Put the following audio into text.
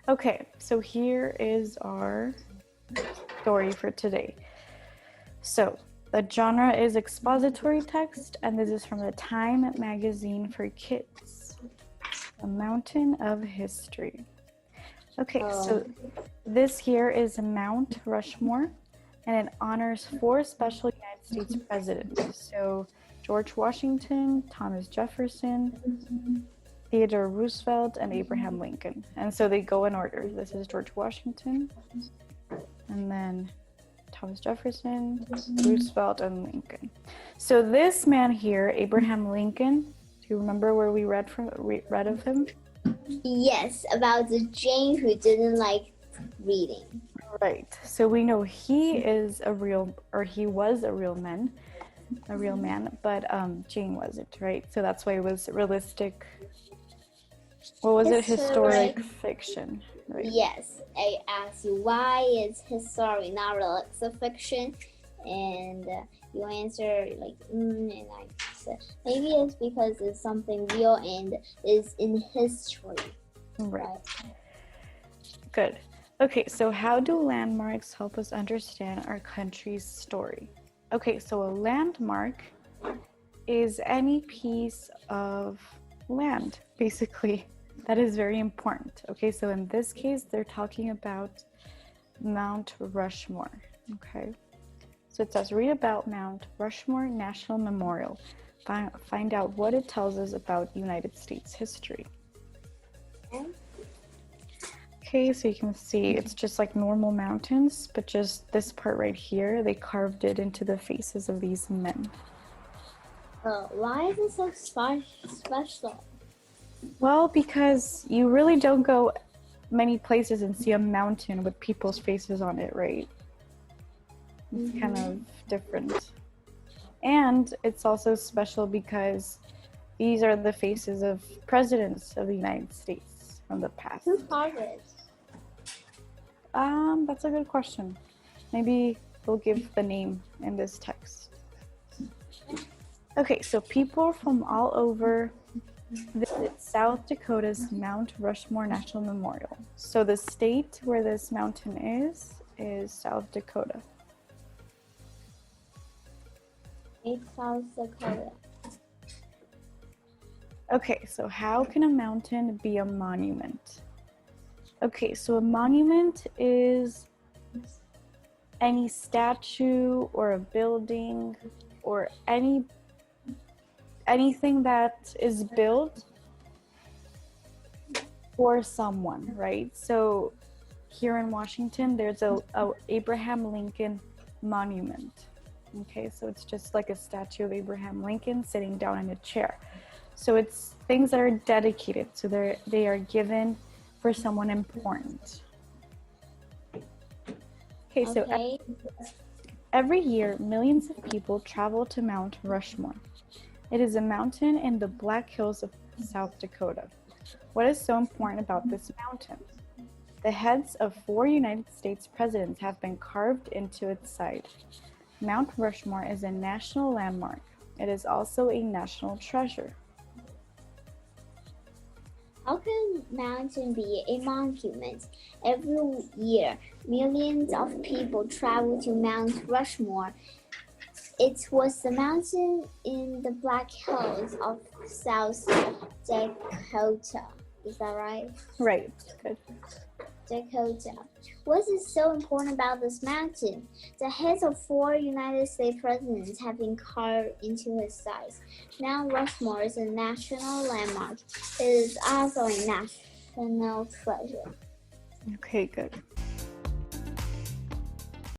Okay, so here is our story for today. So the genre is expository text, and this is from the Time magazine for kids, A Mountain of History. Okay, so this here is Mount Rushmore, and it honors 4 special United States presidents. So George Washington, Thomas Jefferson, Theodore Roosevelt, and Abraham Lincoln. And so they go in order. This is George Washington, and then Thomas Jefferson, Roosevelt, and Lincoln. So this man here, Abraham Lincoln, do you remember where we read of him? Yes, about the Jane who didn't like reading. Right. So we know he was a real man, but Jane wasn't, right? So that's why it was realistic. What was it? Historic fiction, right? Yes. I asked you why it's historic, not realistic fiction, and you answer like and I said maybe it's because it's something real and is in history. Right. Good. Okay, so how do landmarks help us understand our country's story? Okay, so a landmark is any piece of land, basically, that is very important. Okay, so in this case, they're talking about Mount Rushmore. Okay, so it says, read about Mount Rushmore National Memorial. Find out what it tells us about United States history. Okay, so you can see it's just like normal mountains, but just this part right here, they carved it into the faces of these men. Why is it so special? Well, because you really don't go many places and see a mountain with people's faces on it, right? It's kind of different. And it's also special because these are the faces of presidents of the United States from the past. Who carved it? That's a good question. Maybe we'll give the name in this text. Okay, so people from all over visit South Dakota's Mount Rushmore National Memorial. So the state where this mountain is South Dakota. It's South Dakota. Okay, so how can a mountain be a monument? Okay, so a monument is any statue or a building or anything that is built for someone, right? So here in Washington, there's a Abraham Lincoln monument. Okay, so it's just like a statue of Abraham Lincoln sitting down in a chair. So it's things that are dedicated, so they are given for someone important. Okay, so every year, millions of people travel to Mount Rushmore. It is a mountain in the Black Hills of South Dakota. What is so important about this mountain? The heads of 4 United States presidents have been carved into its side. Mount Rushmore is a national landmark. It is also a national treasure. How can a mountain be a monument? Every year, millions of people travel to Mount Rushmore. It was the mountain in the Black Hills of South Dakota. Is that right? Right, good. Dakota. What is so important about this mountain? The heads of 4 United States presidents have been carved into its sides. Mount Rushmore is a national landmark. It is also a national treasure. Okay, good.